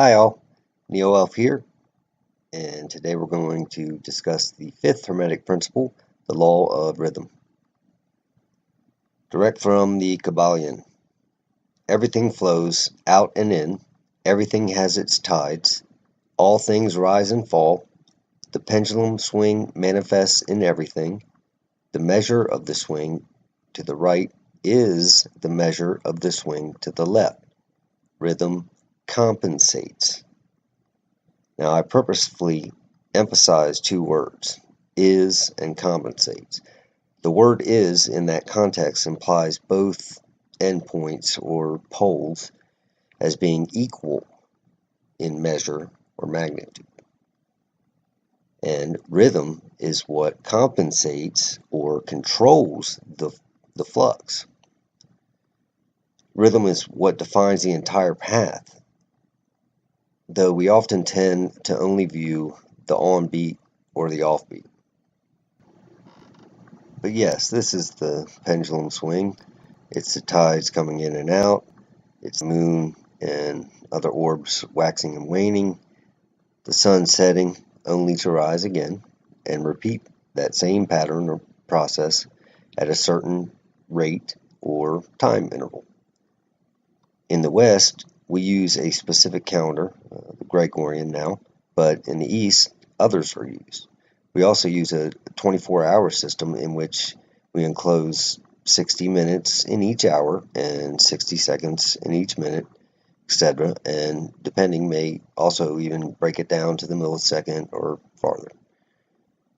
Hi all, NeoElph here, and today we're going to discuss the fifth Hermetic principle, the law of rhythm. Direct from the Kabbalion. Everything flows out and in, everything has its tides, all things rise and fall, the pendulum swing manifests in everything, the measure of the swing to the right is the measure of the swing to the left. Rhythm compensates. Now, I purposefully emphasize two words, is and compensates. The word is in that context implies both endpoints or poles as being equal in measure or magnitude. And rhythm is what compensates or controls the flux. Rhythm is what defines the entire path, though we often tend to only view the on beat or the off beat. But yes, this is the pendulum swing. It's the tides coming in and out. It's the moon and other orbs waxing and waning. The sun setting only to rise again and repeat that same pattern or process at a certain rate or time interval. In the West, we use a specific calendar, the Gregorian now, but in the East, others are used. We also use a 24-hour system in which we enclose 60 minutes in each hour and 60 seconds in each minute, etc. And depending, may also even break it down to the millisecond or farther.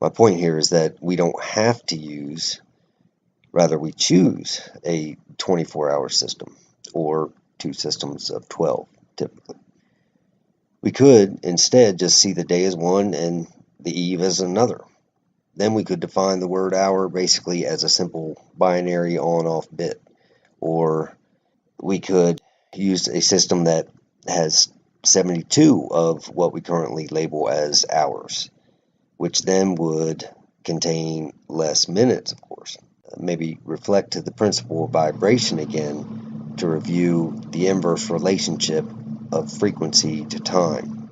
My point here is that we don't have to use, rather we choose a 24-hour system or two systems of 12 typically. We could instead just see the day as one and the eve as another. Then we could define the word hour basically as a simple binary on-off bit. Or we could use a system that has 72 of what we currently label as hours, which then would contain less minutes, of course. Maybe reflect to the principle of vibration again to review the inverse relationship of frequency to time.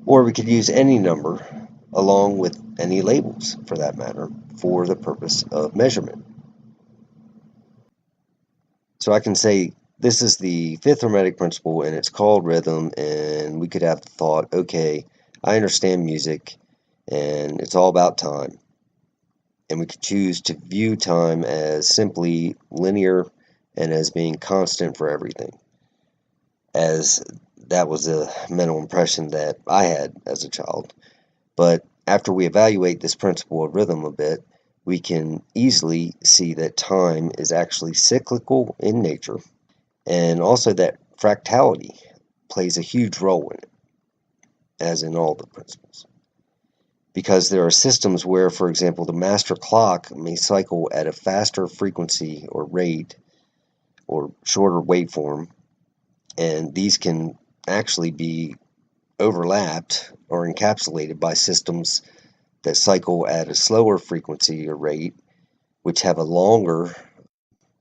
Or we could use any number along with any labels, for that matter, for the purpose of measurement. So I can say this is the fifth Hermetic principle and it's called rhythm, and we could have the thought, okay, I understand music and it's all about time. And we could choose to view time as simply linear and as being constant for everything, as that was a mental impression that I had as a child. But after we evaluate this principle of rhythm a bit, we can easily see that time is actually cyclical in nature, and also that fractality plays a huge role in it, as in all the principles. Because there are systems where, for example, the master clock may cycle at a faster frequency or rate or shorter waveform, and these can actually be overlapped or encapsulated by systems that cycle at a slower frequency or rate, which have a longer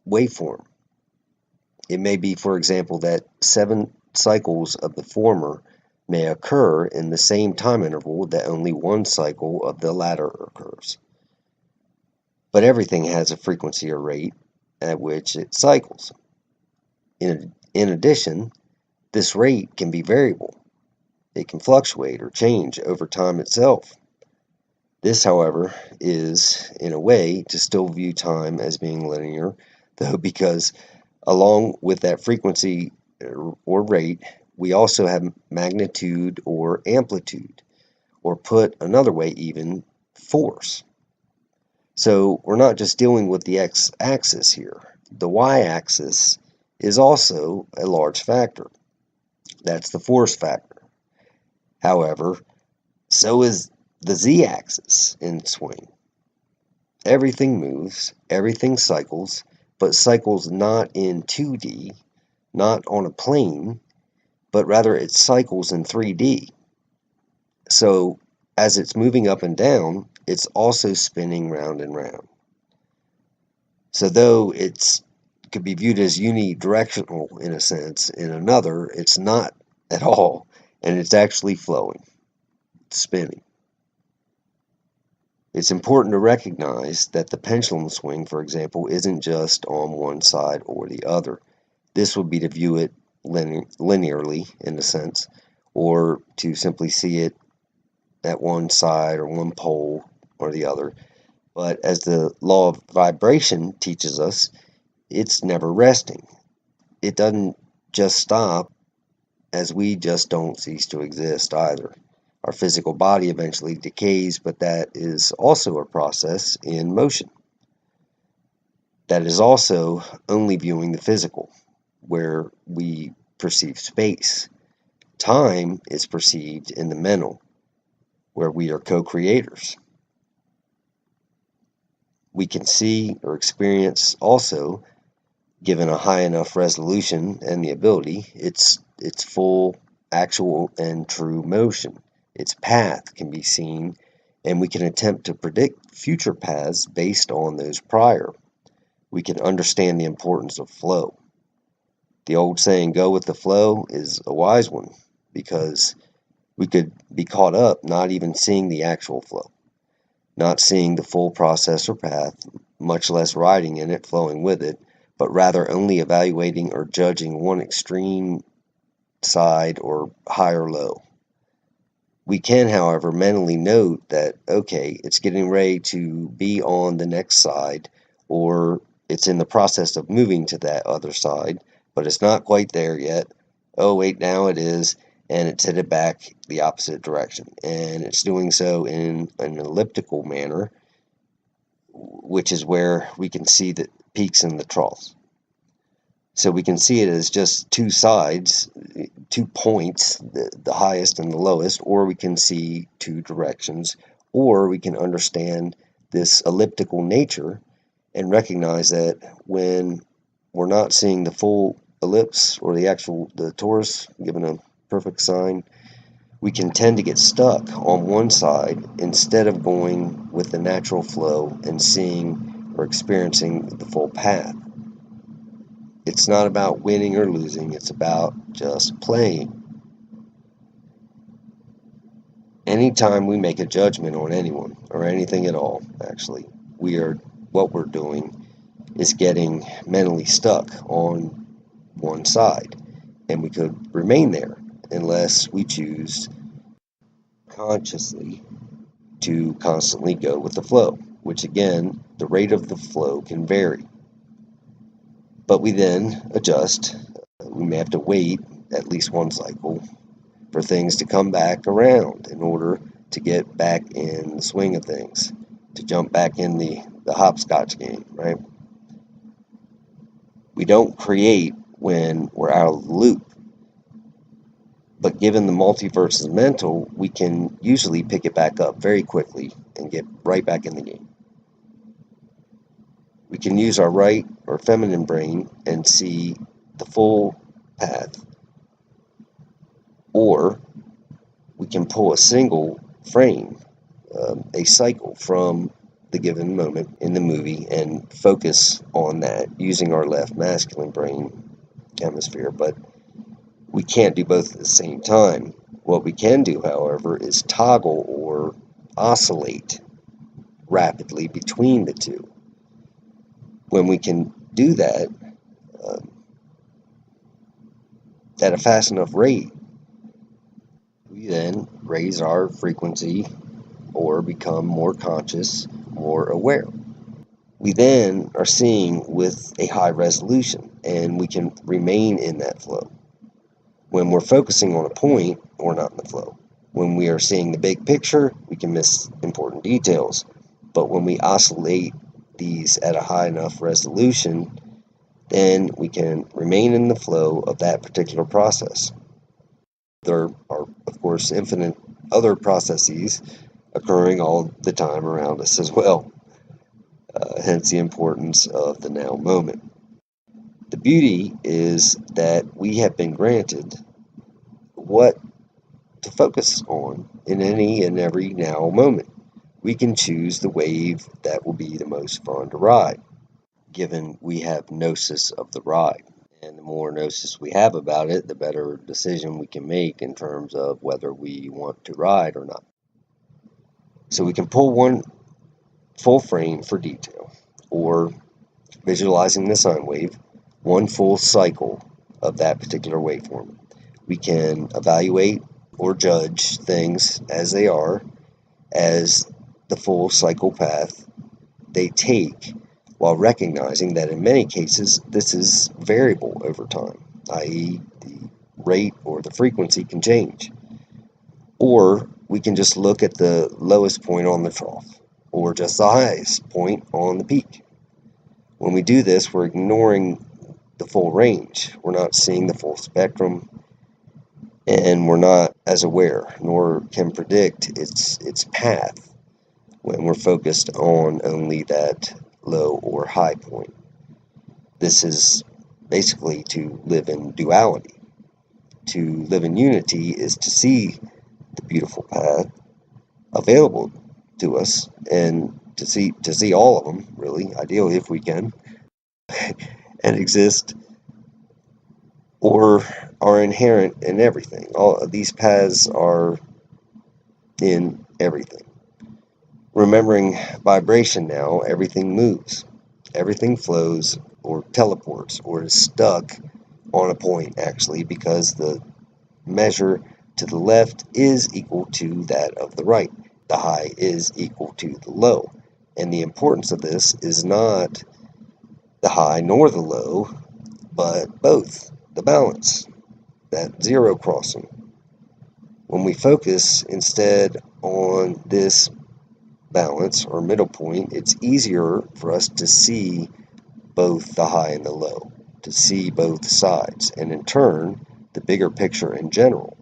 waveform. It may be, for example, that 7 cycles of the former may occur in the same time interval that only one cycle of the latter occurs. But everything has a frequency or rate at which it cycles. In addition, this rate can be variable. It can fluctuate or change over time itself. This, however, is, in a way, to still view time as being linear, though, because along with that frequency or rate, we also have magnitude or amplitude, or put another way even, force. So we're not just dealing with the x-axis here. The y-axis is also a large factor. That's the force factor. However, so is the z-axis in swing. Everything moves, everything cycles, but cycles not in 2D, not on a plane, but rather it cycles in 3D. So as it's moving up and down, it's also spinning round and round. So though it could be viewed as unidirectional in a sense, in another, it's not at all, and it's actually flowing, it's spinning. It's important to recognize that the pendulum swing, for example, isn't just on one side or the other. This would be to view it linearly, in a sense, or to simply see it at one side or one pole or the other. But as the law of vibration teaches us, it's never resting. It doesn't just stop, as we just don't cease to exist either. Our physical body eventually decays, but that is also a process in motion. That is also only viewing the physical, where we perceive space. Time is perceived in the mental, where we are co-creators. We can see or experience also, given a high enough resolution and the ability, its full, actual, and true motion. Its path can be seen, and we can attempt to predict future paths based on those prior. We can understand the importance of flow. The old saying, go with the flow, is a wise one, because we could be caught up not even seeing the actual flow, not seeing the full process or path, much less riding in it, flowing with it, but rather only evaluating or judging one extreme side or high or low. We can, however, mentally note that, okay, it's getting ready to be on the next side, or it's in the process of moving to that other side, but it's not quite there yet. Oh, wait, now it is, and it's headed back the opposite direction. And it's doing so in an elliptical manner, which is where we can see the peaks and the troughs. So we can see it as just two sides, 2 points, the highest and the lowest, or we can see two directions, or we can understand this elliptical nature and recognize that when we're not seeing the full ellipse or the torus given a perfect sign, we can tend to get stuck on one side instead of going with the natural flow and seeing or experiencing the full path. It's not about winning or losing, it's about just playing. Anytime we make a judgment on anyone, or anything at all, actually, what we're doing is getting mentally stuck on one side, and we could remain there unless we choose consciously to constantly go with the flow, which again, the rate of the flow can vary. But we then adjust. We may have to wait at least one cycle for things to come back around in order to get back in the swing of things, to jump back in the hopscotch game, right? We don't create when we're out of the loop. But given the multiverse is mental, we can usually pick it back up very quickly and get right back in the game. We can use our right or feminine brain and see the full path, or we can pull a single frame, a cycle from the given moment in the movie and focus on that using our left masculine brain hemisphere, but we can't do both at the same time. What we can do, however, is toggle or oscillate rapidly between the two. When we can do that at a fast enough rate, we then raise our frequency or become more conscious, more aware. We then are seeing with a high resolution, and we can remain in that flow. When we're focusing on a point, we're not in the flow. When we are seeing the big picture, we can miss important details. But when we oscillate these at a high enough resolution, then we can remain in the flow of that particular process. There are, of course, infinite other processes occurring all the time around us as well. Hence the importance of the now moment. The beauty is that we have been granted what to focus on in any and every now moment. We can choose the wave that will be the most fun to ride, given we have gnosis of the ride. And the more gnosis we have about it, the better decision we can make in terms of whether we want to ride or not. So we can pull one full frame for detail, or visualizing the sine wave, one full cycle of that particular waveform. We can evaluate or judge things as they are, as the full cycle path they take, while recognizing that in many cases this is variable over time, i.e. the rate or the frequency can change. Or we can just look at the lowest point on the trough, or just the highest point on the peak. When we do this, we're ignoring the full range. We're not seeing the full spectrum, and we're not as aware, nor can predict its path when we're focused on only that low or high point. This is basically to live in duality. To live in unity is to see the beautiful path available to us, and to see all of them, really, ideally if we can, and exist or are inherent in everything. All of these paths are in everything. Remembering vibration now, everything moves, everything flows or teleports or is stuck on a point, actually, because the measure to the left is equal to that of the right. The high is equal to the low. And the importance of this is not the high nor the low, but both, the balance, that zero crossing. When we focus instead on this balance or middle point, it's easier for us to see both the high and the low, to see both sides, and in turn, the bigger picture in general.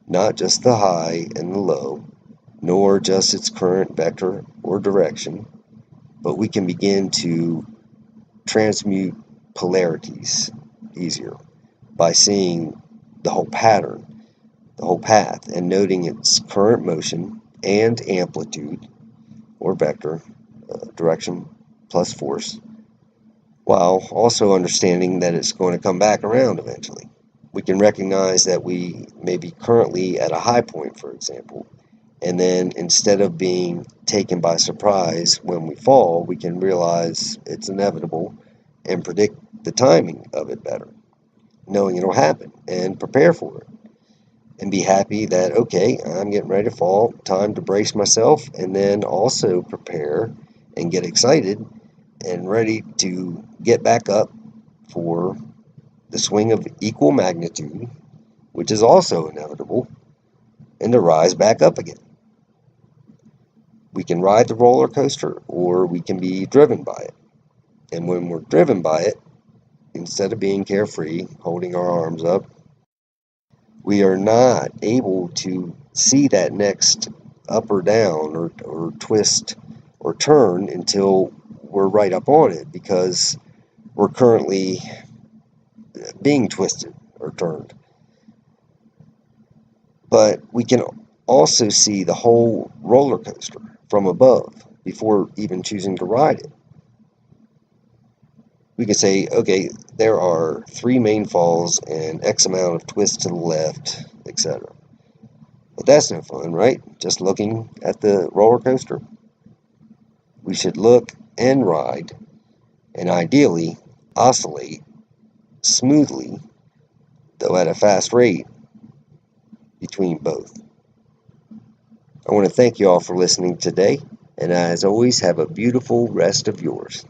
Not just the high and the low, nor just its current vector or direction, but we can begin to transmute polarities easier by seeing the whole pattern, the whole path, and noting its current motion and amplitude or vector, direction plus force, while also understanding that it's going to come back around eventually. We can recognize that we may be currently at a high point, for example, and then instead of being taken by surprise when we fall, we can realize it's inevitable and predict the timing of it better, knowing it'll happen, and prepare for it. And be happy that, okay, I'm getting ready to fall, time to brace myself, and then also prepare and get excited and ready to get back up for the swing of equal magnitude, which is also inevitable, and to rise back up again. We can ride the roller coaster, or we can be driven by it. And when we're driven by it, instead of being carefree, holding our arms up, we are not able to see that next up or down or twist or turn until we're right up on it, because we're currently being twisted or turned. But we can also see the whole roller coaster from above before even choosing to ride it. We can say, okay, there are 3 main falls and X amount of twists to the left, etc. But that's no fun, right? Just looking at the roller coaster. We should look and ride, and ideally oscillate smoothly, though at a fast rate, between both. I want to thank you all for listening today, and as always, have a beautiful rest of yours.